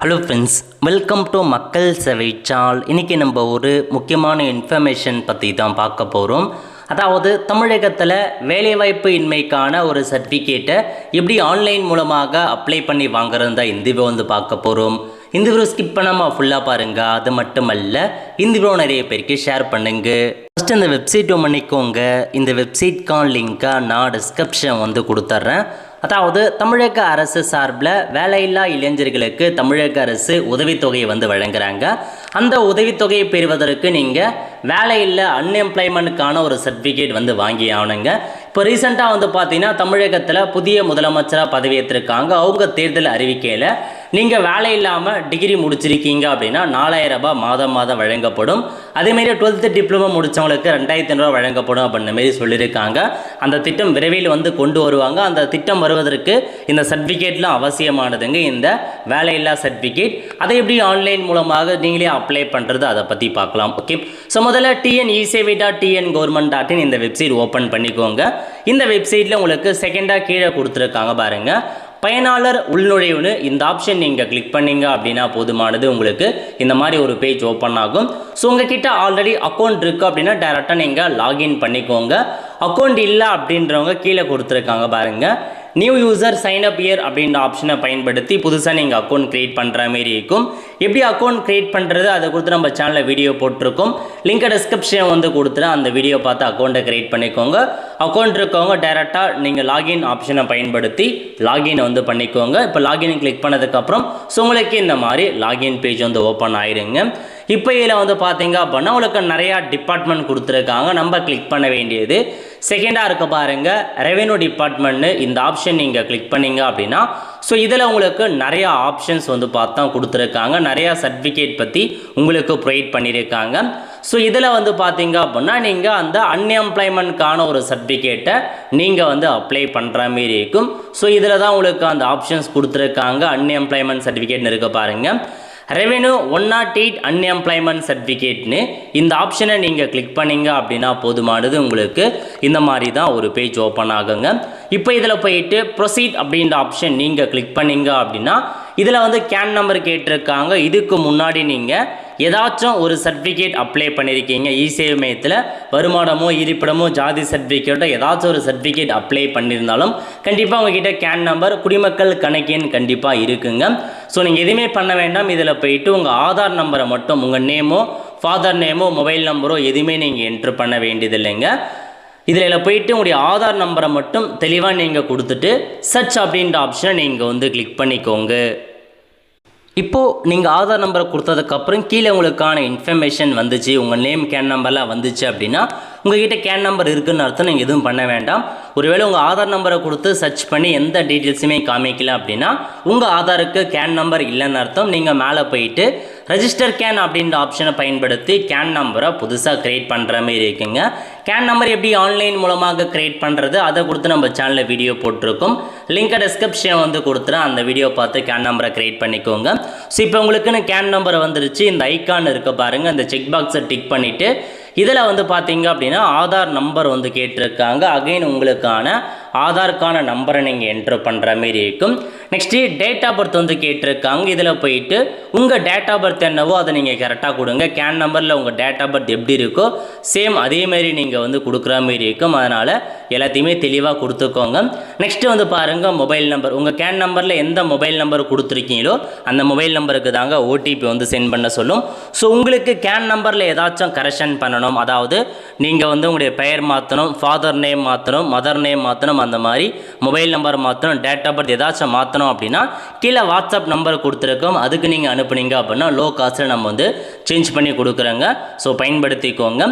Hello friends, welcome to மக்கள் சேவை சால். இன்றைக்கி நம்ம ஒரு முக்கியமான இன்ஃபர்மேஷன் பற்றி தான் பார்க்க போகிறோம். அதாவது தமிழகத்தில் வேலைவாய்ப்பு இன்மைக்கான ஒரு சர்டிஃபிகேட்டை எப்படி ஆன்லைன் மூலமாக அப்ளை பண்ணி வாங்குறது தான் இந்த வீடியோ பார்க்க போகிறோம். இந்த வீடியோ ஸ்கிப் பண்ணாமல் ஃபுல்லாக பாருங்கள். அது மட்டுமல்ல, இந்த வீடியோ நிறைய பேருக்கு ஷேர் பண்ணுங்கள். ஃபஸ்ட்டு இந்த வெப்சைட்டை பண்ணிக்கோங்க. இந்த வெப்சைட்கான லிங்க்கை நான் டிஸ்கிரிப்ஷன் கொடுத்துட்றேன். அதாவது தமிழக அரசு சார்பில் வேலையில்லா இளைஞர்களுக்கு தமிழக அரசு உதவித்தொகையை வழங்குறாங்க. அந்த உதவித்தொகையை பெறுவதற்கு நீங்கள் வேலையில்லா அன்எம்ப்ளாய்மெண்ட்டுக்கான ஒரு சர்டிஃபிகேட் வாங்கி ஆகணுங்க. இப்போ ரீசெண்டாக பார்த்தீங்கன்னா தமிழகத்தில் புதிய முதலமைச்சராக பதவியேற்றிருக்காங்க. அவங்க தேர்தல் அறிவிக்கையில் நீங்கள் வேலை இல்லாமல் டிகிரி முடிச்சிருக்கீங்க அப்படின்னா 4000 ரூபாய் மாதம் வழங்கப்படும். அதேமாரி 12th டிப்ளமோ முடித்தவங்களுக்கு 2500 ரூபா வழங்கப்படும் அப்படின்ற மாரி சொல்லியிருக்காங்க. அந்த திட்டம் விரைவில் கொண்டு வருவாங்க. அந்த திட்டம் வருவதற்கு இந்த சர்டிஃபிகேட்லாம் அவசியமானதுங்க. இந்த வேலையில்லா சர்டிஃபிகேட் அதை எப்படி ஆன்லைன் மூலமாக நீங்களே அப்ளை பண்ணுறது அதை பற்றி பார்க்கலாம். ஓகே, ஸோ முதல்ல tn.ecv.tn.government.in இந்த வெப்சைட் ஓப்பன் பண்ணிக்கோங்க. இந்த வெப்சைட்டில் உங்களுக்கு செகண்டாக கீழே கொடுத்துருக்காங்க பாருங்கள், பயனாளர் உள்நுழைவுன்னு இந்த ஆப்ஷன் நீங்கள் கிளிக் பண்ணிங்க அப்படின்னா போதுமானது. உங்களுக்கு இந்த மாதிரி ஒரு பேஜ் ஓப்பன் ஆகும். ஸோ உங்ககிட்ட ஆல்ரெடி அக்கௌண்ட் இருக்குது அப்படின்னா டேரெக்டாக நீங்கள் லாகின் பண்ணிக்கோங்க. அக்கௌண்ட் இல்லை அப்படின்றவங்க கீழே கொடுத்துருக்காங்க பாருங்கள், new user sign up here அப்படின்ற ஆப்ஷனை பயன்படுத்தி புதுசாக நீங்கள் அக்கௌண்ட் க்ரியேட் பண்ணுற மாரி இருக்கும். எப்படி அக்கௌண்ட் க்ரியேட் பண்ணுறது அதை கொடுத்து நம்ம சேனலில் வீடியோ போட்டிருக்கோம். லிங்கை டிஸ்கிரிப்ஷன் கொடுத்துறேன். அந்த வீடியோ பார்த்து அக்கௌண்ட்டை க்ரியேட் பண்ணிக்கோங்க. அக்கௌண்ட் இருக்கவங்க டேரெக்டாக நீங்கள் லாகின் ஆப்ஷனை பயன்படுத்தி லாகின் பண்ணிக்கோங்க. இப்போ லாகின் கிளிக் பண்ணதுக்கப்புறம் ஸோ உங்களுக்கு இந்த மாதிரி லாகின் பேஜ் ஓப்பன் ஆயிருங்க. இப்போ இதில் பார்த்தீங்க அப்படின்னா உங்களுக்கு நிறையா டிபார்ட்மெண்ட் கொடுத்துருக்காங்க. நம்ம கிளிக் பண்ண வேண்டியது செகண்டாக இருக்க பாருங்கள், ரெவென்யூ டிபார்ட்மெண்ட்னு இந்த ஆப்ஷன் நீங்கள் கிளிக் பண்ணிங்க அப்படின்னா ஸோ இதில் உங்களுக்கு நிறையா ஆப்ஷன்ஸ் பார்த்தா கொடுத்துருக்காங்க. நிறையா சர்டிஃபிகேட் பற்றி உங்களுக்கு ப்ரொவைட் பண்ணியிருக்காங்க. ஸோ இதில் பார்த்தீங்க அப்படின்னா நீங்கள் அந்த அன்எம்ப்ளாய்மெண்ட்கான ஒரு சர்டிஃபிகேட்டை நீங்கள் அப்ளை பண்ணுற மாரி இருக்கும். ஸோ இதில் தான் உங்களுக்கு அந்த ஆப்ஷன்ஸ் கொடுத்துருக்காங்க. அன்எம்ப்ளாய்மெண்ட் சர்டிஃபிகேட்னு இருக்க பாருங்கள், ரெவென்யூ 108 அன்எம்ப்ளாய்மெண்ட் சர்டிஃபிகேட்னு இந்த ஆப்ஷனை நீங்கள் கிளிக் பண்ணிங்க அப்படின்னா போதுமானது. உங்களுக்கு இந்த மாதிரி தான் ஒரு பேஜ் ஓப்பன் ஆகுங்க. இப்போ இதில் போயிட்டு ப்ரொசீட் அப்படின்ற ஆப்ஷன் நீங்கள் கிளிக் பண்ணிங்க அப்படின்னா இதில் கேன் நம்பர் கேட்டிருக்காங்க. இதுக்கு முன்னாடி நீங்கள் ஏதாச்சும் ஒரு சர்டிஃபிகேட் அப்ளை பண்ணியிருக்கீங்க, இசேவை மையத்தில் வருமானமோ இருப்பிடமோ ஜாதி சர்டிஃபிகேட்டோ ஏதாச்சும் ஒரு சர்டிஃபிகேட் அப்ளை பண்ணியிருந்தாலும் கண்டிப்பாக உங்ககிட்ட கேன் நம்பர் குடிமக்கள் கணக்கெண் கண்டிப்பாக இருக்குங்க. ஸோ நீங்கள் எதுவுமே பண்ண வேண்டாம். இதில் போயிட்டு உங்கள் ஆதார் நம்பரை மட்டும், உங்கள் நேமோ ஃபாதர் நேமோ மொபைல் நம்பரோ எதுவுமே நீங்கள் என்ட்ரு பண்ண வேண்டியதில்லைங்க. இதில் போயிட்டு உங்களுடைய ஆதார் நம்பரை மட்டும் தெளிவாக நீங்கள் கொடுத்துட்டு சர்ச் அப்படின்ற ஆப்ஷனை நீங்கள் கிளிக் பண்ணிக்கோங்க. இப்போது நீங்கள் ஆதார் நம்பரை கொடுத்ததுக்கப்புறம் கீழே உங்களுக்கான இன்ஃபர்மேஷன் வந்துச்சு, உங்கள் நேம் கேன் நம்பர்லாம் வந்துச்சு அப்படின்னா உங்கள்கிட்ட கேன் நம்பர் இருக்குதுன்னு அர்த்தம். நீங்கள் எதுவும் பண்ண வேண்டாம். ஒருவேளை உங்கள் ஆதார் நம்பரை கொடுத்து சர்ச் பண்ணி எந்த டீட்டெயில்ஸுமே காமிக்கல அப்படின்னா உங்கள் ஆதாருக்கு கேன் நம்பர் இல்லைன்னு அர்த்தம். நீங்கள் மேலே போயிட்டு ரெஜிஸ்டர் கேன் அப்படின்ற ஆப்ஷனை பயன்படுத்தி கேன் நம்பரை புதுசாக க்ரியேட் பண்ணுற மாதிரி இருக்குங்க. கேன் நம்பர் எப்படி ஆன்லைன் மூலமாக க்ரியேட் பண்ணுறது அதை கொடுத்து நம்ம சேனலில் வீடியோ போட்டிருக்கோம். லிங்கை டிஸ்கிரிப்ஷன் கொடுத்துறேன். அந்த வீடியோ பார்த்து கேன் நம்பரை க்ரியேட் பண்ணிக்கோங்க. ஸோ இப்போ உங்களுக்குன்னு கேன் நம்பர் வந்துருச்சு. இந்த ஐக்கான் இருக்க பாருங்கள், இந்த செக் பாக்ஸை டிக் பண்ணிவிட்டு இதில் பார்த்தீங்க அப்படின்னா ஆதார் நம்பர் கேட்டிருக்காங்க. அகைன் உங்களுக்கான ஆதாருக்கான நம்பரை நீங்கள் என்ட்ரு பண்ணுற மாரி இருக்கும். நெக்ஸ்ட்டு டேட் ஆஃப் பர்த் கேட்டிருக்காங்க. இதில் போயிட்டு உங்கள் டேட் ஆஃப் பர்த் என்னவோ அதை நீங்கள் கரெக்டாக கொடுங்க. கேன் நம்பரில் உங்கள் டேட் ஆஃப் பர்த் எப்படி இருக்கோ சேம் அதேமாரி நீங்கள் கொடுக்குற மாரி இருக்கும். அதனால் எல்லாத்தையுமே தெளிவாக கொடுத்துக்கோங்க. நெக்ஸ்ட்டு பாருங்கள், மொபைல் நம்பர், உங்கள் கேன் நம்பரில் எந்த மொபைல் நம்பர் கொடுத்துருக்கீங்களோ அந்த மொபைல் நம்பருக்கு தாங்க ஓடிபி சென்ட் பண்ண சொல்லும். ஸோ உங்களுக்கு கேன் நம்பரில் ஏதாச்சும் கரெக்ஷன் பண்ணணும், அதாவது நீங்கள் உங்களுடைய பெயர் மாற்றணும், ஃபாதர் நேம் மாற்றணும், மதர் நேம் மாற்றணும், அந்த மாதிரி மொபைல் நம்பர் மாற்றணும், டேட் ஆஃப் பர்த் ஏதாச்சும் மாற்றணும் அப்படின்னா கீழே வாட்ஸ்அப் நம்பர் கொடுத்துருக்கோம். அதுக்கு நீங்கள் அனுப்புனீங்க அப்படின்னா லோ காஸ்ட்டில் நம்ம சேஞ்ச் பண்ணி கொடுக்குறோங்க. ஸோ பயன்படுத்திக்கோங்க.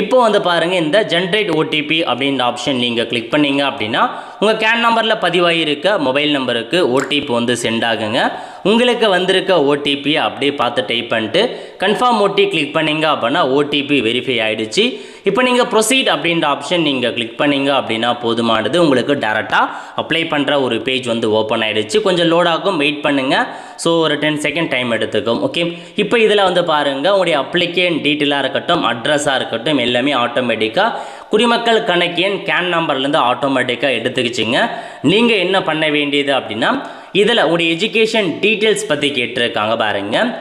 இப்போ பாருங்கள், இந்த ஜென்ரேட் ஓடிபி அப்படின்ற ஆப்ஷன் நீங்கள் கிளிக் பண்ணீங்க அப்படின்னா உங்கள் கேன் நம்பரில் பதிவாகியிருக்க மொபைல் நம்பருக்கு ஓடிபி சென்ட் ஆகுங்க. உங்களுக்கு வந்திருக்க ஓடிபியை அப்படியே பார்த்து டைப் பண்ணிட்டு கன்ஃபார்ம் ஓடி கிளிக் பண்ணிங்க அப்படின்னா ஓடிபி வெரிஃபை ஆகிடுச்சு. இப்போ நீங்கள் ப்ரொசீட் அப்படின்ற ஆப்ஷன் நீங்கள் கிளிக் பண்ணிங்க அப்படின்னா போதுமானது. உங்களுக்கு டேரெக்டாக அப்ளை பண்ணுற ஒரு பேஜ் ஓப்பன் ஆகிடுச்சு. கொஞ்சம் லோட் ஆகும், வெயிட் பண்ணுங்கள். ஸோ ஒரு 10 செகண்ட் டைம் எடுத்துக்கும். ஓகே, இப்போ இதில் பாருங்கள், உங்களுடைய அப்ளிகேஷன் டீட்டெயிலாக இருக்கட்டும், அட்ரஸாக இருக்கட்டும், எல்லாமே ஆட்டோமேட்டிக்காக குடிமக்கள் கணக்கு எண் கேன் நம்பர்லேருந்து ஆட்டோமேட்டிக்காக எடுத்துக்கிச்சிங்க. நீங்கள் என்ன பண்ண வேண்டியது அப்படின்னா இதில் உடைய எஜுகேஷன் டீட்டெயில்ஸ் பற்றி கேட்டிருக்காங்க பாருங்கள்.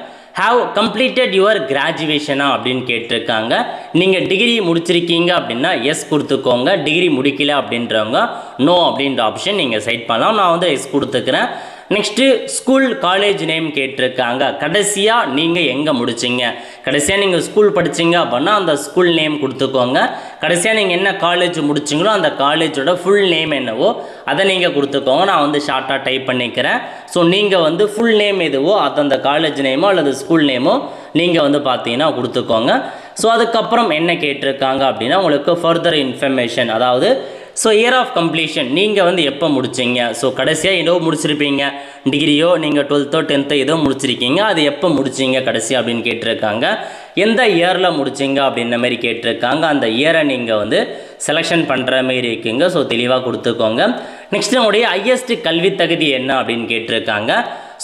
ஹாவ் கம்ப்ளீட்டட் யுவர் கிராஜுவேஷனா அப்படின்னு கேட்டிருக்காங்க. நீங்கள் டிகிரி முடிச்சிருக்கீங்க அப்படின்னா எஸ் கொடுத்துக்கோங்க. டிகிரி முடிக்கல அப்படின்றவங்க நோ அப்படின்ற ஆப்ஷன் நீங்கள் செட் பண்ணலாம். நான் வந்து எஸ் கொடுத்துக்கிறேன். நெக்ஸ்ட்டு ஸ்கூல் காலேஜ் நேம் கேட்டிருக்காங்க. கடைசியாக நீங்கள் எங்கே முடிச்சிங்க, கடைசியாக நீங்கள் ஸ்கூல் படிச்சிங்க அப்படின்னா அந்த ஸ்கூல் நேம் கொடுத்துக்கோங்க. கடைசியாக நீங்கள் என்ன காலேஜ் முடிச்சிங்களோ அந்த காலேஜோட ஃபுல் நேம் என்னவோ அதை நீங்கள் கொடுத்துக்கோங்க. நான் வந்து ஷார்ட்டாக டைப் பண்ணிக்கிறேன். ஸோ நீங்கள் வந்து ஃபுல் நேம் எதுவோ அது அந்த காலேஜ் நேமோ அல்லது ஸ்கூல் நேமோ நீங்கள் வந்து பார்த்தீங்கன்னா கொடுத்துக்கோங்க. ஸோ அதுக்கப்புறம் என்ன கேட்டிருக்காங்க அப்படின்னா உங்களுக்கு ஃபர்தர் இன்ஃபர்மேஷன், அதாவது ஸோ இயர் ஆஃப் கம்ப்ளீஷன் நீங்கள் வந்து எப்போ முடிச்சிங்க. ஸோ கடைசியாக ஏதோ முடிச்சிருப்பீங்க, டிகிரியோ நீங்கள் 12th 10th ஏதோ முடிச்சிருக்கீங்க, அது எப்போ முடிச்சிங்க கடைசி அப்படின்னு கேட்டிருக்காங்க. எந்த இயரில் முடிச்சிங்க அப்படின்ற மாதிரி கேட்டிருக்காங்க. அந்த இயரை நீங்கள் வந்து செலெக்ஷன் பண்ணுற மாதிரி இருக்குங்க. ஸோ தெளிவாக கொடுத்துக்கோங்க. நெக்ஸ்ட் உங்களுடைய ஹையஸ்ட் கல்வி தகுதி என்ன அப்படின்னு கேட்டிருக்காங்க.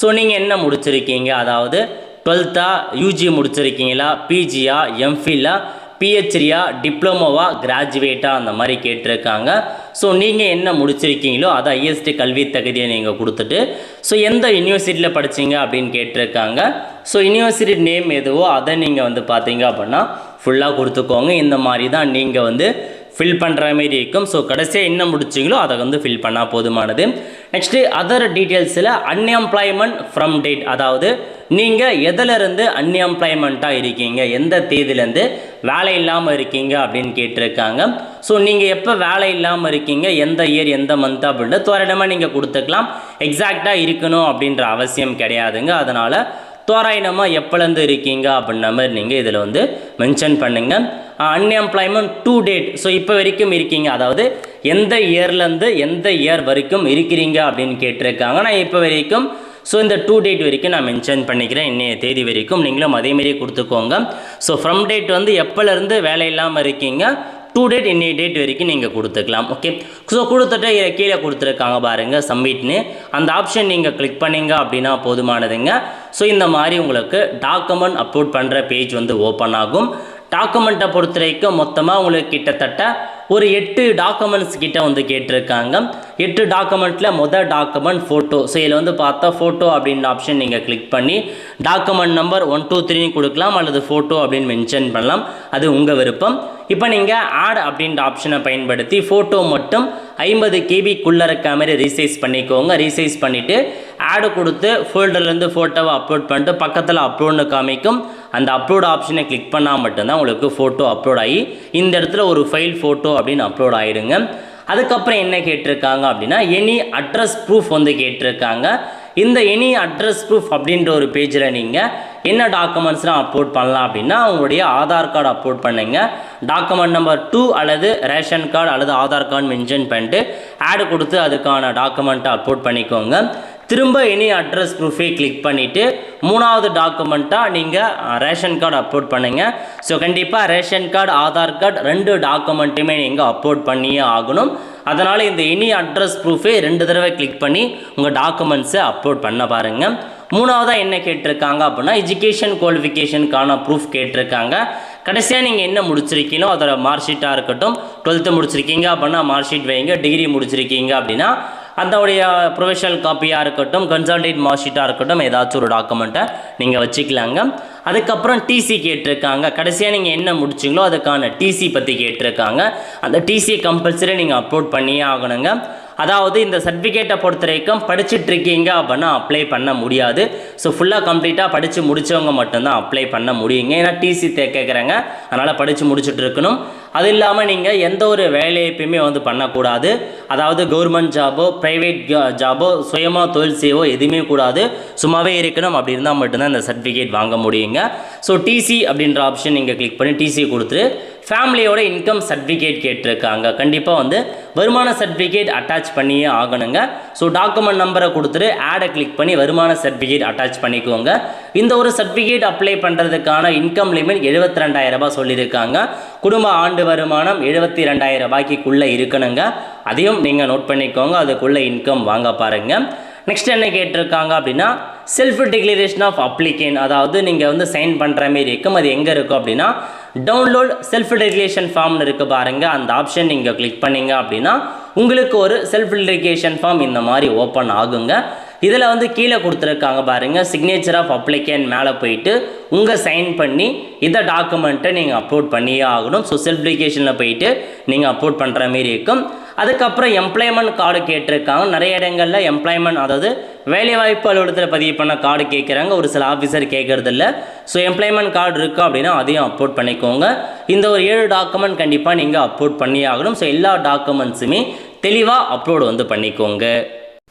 ஸோ நீங்கள் என்ன முடிச்சிருக்கீங்க, அதாவது 12th யூஜி முடிச்சிருக்கீங்களா, பிஜியா, எம்ஃபில்லா, பிஹெச்டியா, டிப்ளமோவா, கிராஜுவேட்டா அந்த மாதிரி கேட்டிருக்காங்க. ஸோ நீங்கள் என்ன முடிச்சிருக்கீங்களோ அதை ஹையஸ்ட் கல்வி தகுதியை நீங்கள் கொடுத்துட்டு ஸோ எந்த யூனிவர்சிட்டியில் படிச்சிங்க அப்படின்னு கேட்டிருக்காங்க. ஸோ யூனிவர்சிட்டி நேம் எதுவோ அதை நீங்கள் வந்து பார்த்தீங்க அப்படின்னா ஃபுல்லாக கொடுத்துக்கோங்க. இந்த மாதிரி தான் நீங்கள் வந்து ஃபில் பண்ணுற மாதிரி இருக்கும். ஸோ கடைசியாக என்ன முடிச்சிங்களோ அதை வந்து ஃபில் பண்ணால் போதுமானது. நெக்ஸ்ட்டு அதர் டீட்டெயில்ஸில் அன்எம்ப்ளாய்மெண்ட் ஃப்ரம் டேட், அதாவது நீங்கள் எதிலிருந்து அன்எம்ப்ளாய்மெண்ட்டாக இருக்கீங்க, எந்த தேதியிலேருந்து வேலை இல்லாமல் இருக்கீங்க அப்படின்னு கேட்டிருக்காங்க. ஸோ நீங்கள் எப்போ வேலை இல்லாமல் இருக்கீங்க, எந்த இயர் எந்த மந்த் அப்படின்ட்டு தோராயமாக நீங்கள் கொடுத்துக்கலாம். எக்ஸாக்டாக இருக்கணும் அப்படின்ற அவசியம் கிடையாதுங்க. அதனால் தோராயமாக எப்போலேருந்து இருக்கீங்க அப்படின்ற மாதிரி நீங்கள் இதில் வந்து மென்ஷன் பண்ணுங்கள். அன்எம்ப்ளாய்மெண்ட் டு டேட், ஸோ இப்போ வரைக்கும் இருக்கீங்க, அதாவது எந்த இயர்லேருந்து எந்த இயர் வரைக்கும் இருக்கிறீங்க அப்படின்னு கேட்டிருக்காங்க. நான் இப்போ வரைக்கும் ஸோ இந்த டூ டேட் வரைக்கும் நான் மென்ஷன் பண்ணிக்கிறேன், இன்னைய தேதி வரைக்கும் நீங்களும் அதேமாரியே கொடுத்துக்கோங்க. ஸோ ஃப்ரம் டேட் வந்து எப்போலேருந்து வேலை இல்லாமல் இருக்கீங்க, டூ டேட் இன்னைய டேட் வரைக்கும் நீங்கள் கொடுத்துக்கலாம். ஓகே, ஸோ கொடுத்துட்டு கீழே கொடுத்துருக்காங்க பாருங்கள் சப்மிட்னு, அந்த ஆப்ஷன் நீங்கள் கிளிக் பண்ணிங்க அப்படின்னா போதுமானதுங்க. ஸோ இந்த மாதிரி உங்களுக்கு டாக்குமெண்ட் அப்லோட் பண்ணுற பேஜ் வந்து ஓப்பன் ஆகும். டாக்குமெண்ட்டை பொறுத்த வரைக்கும் மொத்தமாக உங்களுக்கு கிட்டத்தட்ட ஒரு 8 டாக்குமெண்ட்ஸ் கிட்ட வந்து கேட்டிருக்காங்க. 8 டாக்குமெண்ட்டில் மொதல் டாக்குமெண்ட் ஃபோட்டோ. ஸோ இதில் வந்து பார்த்தா ஃபோட்டோ அப்படின்ற ஆப்ஷன் நீங்கள் கிளிக் பண்ணி டாக்குமெண்ட் நம்பர் 1 2 3 கொடுக்கலாம் அல்லது ஃபோட்டோ அப்படின்னு மென்ஷன் பண்ணலாம், அது உங்கள் விருப்பம். இப்போ நீங்கள் ஆட் அப்படின்ற ஆப்ஷனை பயன்படுத்தி ஃபோட்டோ மட்டும் 50 KBக்குள்ளே இருக்க மாதிரி ரீசைஸ் பண்ணிக்கோங்க. ரீசைஸ் பண்ணிவிட்டு ஆடு கொடுத்து ஃபோல்டர்லேருந்து ஃபோட்டோவை அப்லோட் பண்ணிட்டு பக்கத்தில் அப்லோட்னு காமிக்கும், அந்த அப்லோட் ஆப்ஷனை கிளிக் பண்ணால் மட்டும்தான் உங்களுக்கு ஃபோட்டோ அப்லோட் ஆகி இந்த இடத்துல ஒரு ஃபைல் ஃபோட்டோ அப்படின்னு அப்லோட் ஆகிடுங்க. அதுக்கப்புறம் என்ன கேட்டிருக்காங்க அப்படின்னா எனி அட்ரஸ் ப்ரூஃப் வந்து கேட்டிருக்காங்க. இந்த எனி அட்ரஸ் ப்ரூஃப் அப்படின்ற ஒரு பேஜில் நீங்கள் என்ன டாக்குமெண்ட்ஸ்லாம் அப்லோட் பண்ணலாம் அப்படின்னா உங்களுடைய ஆதார் கார்டு அப்லோட் பண்ணுங்க. டாக்குமெண்ட் நம்பர் 2 அல்லது ரேஷன் கார்டு அல்லது ஆதார் கார்டு மென்ஷன் பண்ணிட்டு ஆடு கொடுத்து அதுக்கான டாக்குமெண்ட்டை அப்லோட் பண்ணிக்கோங்க. திரும்ப எனி அட்ரஸ் ப்ரூஃபை கிளிக் பண்ணிவிட்டு 3வது டாக்குமெண்ட்டாக நீங்கள் ரேஷன் கார்டு அப்லோட் பண்ணுங்கள். ஸோ கண்டிப்பாக ரேஷன் கார்டு ஆதார் கார்டு 2 டாக்குமெண்ட்டுமே நீங்கள் அப்லோட் பண்ணியே ஆகணும். அதனால் இந்த எனி அட்ரஸ் ப்ரூஃபை 2 தடவை கிளிக் பண்ணி உங்கள் டாக்குமெண்ட்ஸை அப்லோட் பண்ண பாருங்கள். 3வதாக என்ன கேட்டிருக்காங்க அப்படின்னா எஜுகேஷன் குவாலிஃபிகேஷனுக்கான ப்ரூஃப் கேட்டிருக்காங்க. கடைசியாக நீங்கள் என்ன முடிச்சிருக்கீங்களோ அதோட மார்க் ஷீட்டாக இருக்கட்டும், 12th முடிச்சிருக்கீங்க அப்படின்னா மார்க் ஷீட் வைங்க, டிகிரி முடிச்சிருக்கீங்க அப்படின்னா அதோடைய ப்ரொஃபஷனல் காப்பியாக இருக்கட்டும், கன்சல்டேட் மார்க் ஷீட்டாக இருக்கட்டும், ஏதாச்சும் ஒரு டாக்குமெண்ட்டை நீங்கள் வச்சுக்கலாங்க. அதுக்கப்புறம் டிசி கேட்டிருக்காங்க. கடைசியாக நீங்கள் என்ன முடிச்சிங்களோ அதுக்கான டிசி பற்றி கேட்டிருக்காங்க. அந்த டிசியை கம்பல்சரி நீங்கள் அப்லோட் பண்ணியே ஆகணுங்க. அதாவது இந்த சர்டிஃபிகேட்டை பொறுத்த வரைக்கும் படிச்சுட்டு இருக்கீங்க அப்படின்னா அப்ளை பண்ண முடியாது. ஸோ ஃபுல்லாக கம்ப்ளீட்டாக படித்து முடித்தவங்க மட்டும்தான் அப்ளை பண்ண முடியுங்க. ஏன்னா டிசி கேட்குறாங்க, அதனால் படித்து முடிச்சுட்டு இருக்கணும். அது இல்லாமல் நீங்கள் எந்த ஒரு வேலையையுமே வந்து பண்ணக்கூடாது. அதாவது கவர்மெண்ட் ஜாபோ ப்ரைவேட் ஜாபோ சுயமாக தொழில் செய்யவோ எதுவுமே கூடாது, சும்மாவே இருக்கணும். அப்படி இருந்தால் மட்டும்தான் இந்த சர்டிஃபிகேட் வாங்க முடியுங்க. ஸோ டிசி அப்படின்ற ஆப்ஷன் நீங்கள் கிளிக் பண்ணி டிசி கொடுத்துட்டு ஃபேமிலியோட இன்கம் சர்டிஃபிகேட் கேட்டிருக்காங்க. கண்டிப்பாக வந்து வருமான சர்டிஃபிகேட் அட்டாச் பண்ணியே ஆகணுங்க. ஸோ டாக்குமெண்ட் நம்பரை கொடுத்துட்டு ஆடை கிளிக் பண்ணி வருமான சர்டிஃபிகேட் அட்டாச் பண்ணிக்கோங்க. இந்த ஒரு சர்டிஃபிகேட் அப்ளை பண்ணுறதுக்கான இன்கம் லிமிட் 72,000 ரூபாய் சொல்லியிருக்காங்க. குடும்ப ஆண்டு வருமானம் 72,000 ரூபாய்க்குள்ளே இருக்கணுங்க. அதையும் நீங்கள் நோட் பண்ணிக்கோங்க, அதுக்குள்ளே இன்கம் வாங்க பாருங்கள். நெக்ஸ்ட் என்ன கேட்டிருக்காங்க அப்படின்னா செல்ஃப் டிக்ளரேஷன் ஆஃப் அப்ளிகேன், அதாவது நீங்கள் வந்து சைன் பண்ணுற மாதிரி இருக்கும். அது எங்கே இருக்கும் அப்படின்னா டவுன்லோட் செல்ஃப் டிக்ளரேஷன் ஃபார்ம்னு இருக்குது பாருங்கள், அந்த ஆப்ஷன் நீங்கள் கிளிக் பண்ணிங்க அப்படின்னா உங்களுக்கு ஒரு செல்ஃப் டிக்ளரேஷன் ஃபார்ம் இந்த மாதிரி ஓப்பன் ஆகுங்க. இதில் வந்து கீழே கொடுத்துருக்காங்க பாருங்கள், சிக்னேச்சர் ஆஃப் அப்ளிகேண்ட் மேலே போயிட்டு உங்கள் சைன் பண்ணி இந்த டாக்குமெண்ட்டை நீங்கள் அப்லோட் பண்ணியே ஆகணும். ஸோ செல்ஃப் வெரிஃபிகேஷனில் போயிட்டு நீங்கள் அப்லோட் பண்ணுற மாரி இருக்கும். அதுக்கப்புறம் எம்ப்ளாய்மெண்ட் கார்டு கேட்டிருக்காங்க. நிறைய இடங்களில் எம்ப்ளாய்மெண்ட், அதாவது வேலைவாய்ப்பு அலுவலகத்தில் பதிவு பண்ண கார்டு கேட்குறாங்க, ஒரு சில ஆஃபீஸர் கேட்குறதில்ல. ஸோ எம்ப்ளாய்மெண்ட் கார்டு இருக்குது அப்படின்னா அதையும் அப்லோட் பண்ணிக்கோங்க. இந்த ஒரு 7 டாக்குமெண்ட் கண்டிப்பாக நீங்கள் அப்லோட் பண்ணி ஆகணும். ஸோ எல்லா டாக்குமெண்ட்ஸுமே தெளிவாக அப்லோடு வந்து பண்ணிக்கோங்க.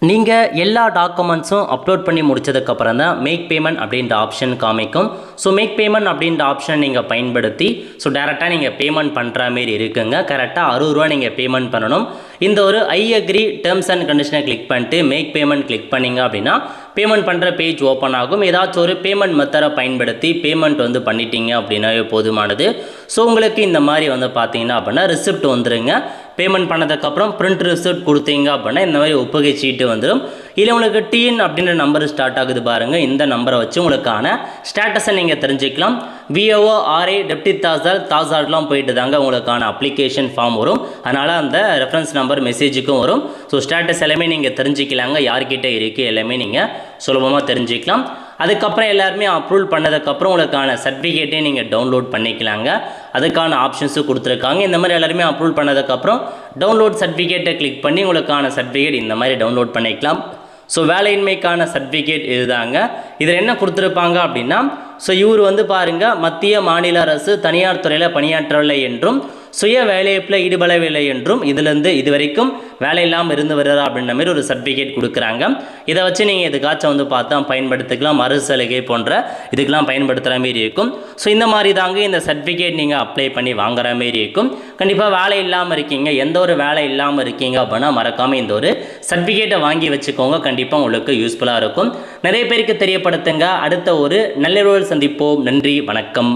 நீங்கள் எல்லா டாக்குமெண்ட்ஸும் அப்லோட் பண்ணி முடிச்சதுக்கப்புறம் தான் மேக் பேமெண்ட் அப்படின்ற ஆப்ஷன் காமிக்கும். ஸோ மேக் பேமெண்ட் அப்படின்ற ஆப்ஷன் நீங்கள் பயன்படுத்தி டேரெக்டாக நீங்கள் பேமெண்ட் பண்ணுற மாரி இருக்குங்க. கரெக்டாக 60 ரூபா நீங்கள் பேமெண்ட் பண்ணணும். இந்த ஒரு ஐ அக்ரி டேர்ம்ஸ் அண்ட் கண்டிஷனை கிளிக் பண்ணிட்டு மேக் பேமெண்ட் கிளிக் பண்ணிங்க அப்படின்னா பேமெண்ட் பண்ணுற பேஜ் ஓப்பன் ஆகும். ஏதாச்சும் ஒரு பேமெண்ட் மெத்தடை பயன்படுத்தி பேமெண்ட் வந்து பண்ணிட்டீங்க அப்படின்னாவே போதுமானது. ஸோ உங்களுக்கு இந்த மாதிரி வந்து பார்த்தீங்கன்னா அப்படின்னா ரிசிப்ட் வந்துடுங்க. பேமெண்ட் பண்ணதுக்கப்புறம் பிரிண்ட் ரிசிப்ட் கொடுத்தீங்க அப்படின்னா இந்த மாதிரி ஒப்புகை சீட்டு வந்துடும். இல்லை உங்களுக்கு டிஎன் அப்படின்ற நம்பர் ஸ்டார்ட் ஆகுது பாருங்கள், இந்த நம்பரை வச்சு உங்களுக்கான ஸ்டேட்டஸை நீங்கள் தெரிஞ்சுக்கலாம். விஓஓ, ஆர்ஐ, டெப்டி தாசார்ட்லாம் போயிட்டு தாங்க உங்களுக்கான அப்ளிகேஷன் ஃபார்ம் வரும். அதனால் அந்த ரெஃபரன்ஸ் நம்பர் மெசேஜுக்கும் வரும். ஸோ ஸ்டேட்டஸ் எல்லாமே நீங்கள் தெரிஞ்சுக்கலாங்க, யார்கிட்ட இருக்குது எல்லாமே நீங்கள் சுலபமாக தெரிஞ்சுக்கலாம். அதுக்கப்புறம் எல்லாருமே அப்ரூவல் பண்ணதுக்கப்புறம் உங்களுக்கான சர்டிஃபிகேட்டையும் நீங்கள் டவுன்லோட் பண்ணிக்கலாங்க. அதுக்கான ஆப்ஷன்ஸும் கொடுத்துருக்காங்க. இந்த மாதிரி எல்லாருமே அப்ரூவல் பண்ணதுக்கப்புறம் டவுன்லோட் சர்டிஃபிகேட்டை கிளிக் பண்ணி உங்களுக்கான சர்டிஃபிகேட் இந்த மாதிரி டவுன்லோட் பண்ணிக்கலாம். ஸோ வேலையின்மைக்கான சர்டிஃபிகேட் இதுதாங்க. இதில் என்ன கொடுத்துருப்பாங்க அப்படின்னா, இவர் வந்து பாருங்கள், மத்திய மாநில அரசு தனியார் துறையில் பணியாற்றவில்லை என்றும் சுய வேலைவாய்ப்பில் ஈடுபடவில்லை என்றும் இதிலிருந்து இது வரைக்கும் வேலை இல்லாமல் இருந்து வருகிறா அப்படின்ற மாதிரி ஒரு சர்டிஃபிகேட் கொடுக்குறாங்க. இதை வச்சு நீங்கள் எதுக்காச்சும் வந்து பார்த்தா பயன்படுத்திக்கலாம், மறுசலுகை போன்ற இதுக்கெல்லாம் பயன்படுத்துகிற மாரி இருக்கும். இந்த மாதிரி தாங்க இந்த சர்டிஃபிகேட் நீங்கள் அப்ளை பண்ணி வாங்குற மாரி இருக்கும். கண்டிப்பாக வேலை இல்லாமல் இருக்கீங்க, எந்த ஒரு வேலை இல்லாமல் இருக்கீங்க அப்படின்னா மறக்காமல் இந்த ஒரு சர்டிஃபிகேட்டை வாங்கி வச்சுக்கோங்க. கண்டிப்பாக உங்களுக்கு யூஸ்ஃபுல்லாக இருக்கும். நிறைய பேருக்கு தெரியப்படுத்துங்க. அடுத்த ஒரு நல்ல சந்திப்போம். நன்றி, வணக்கம்.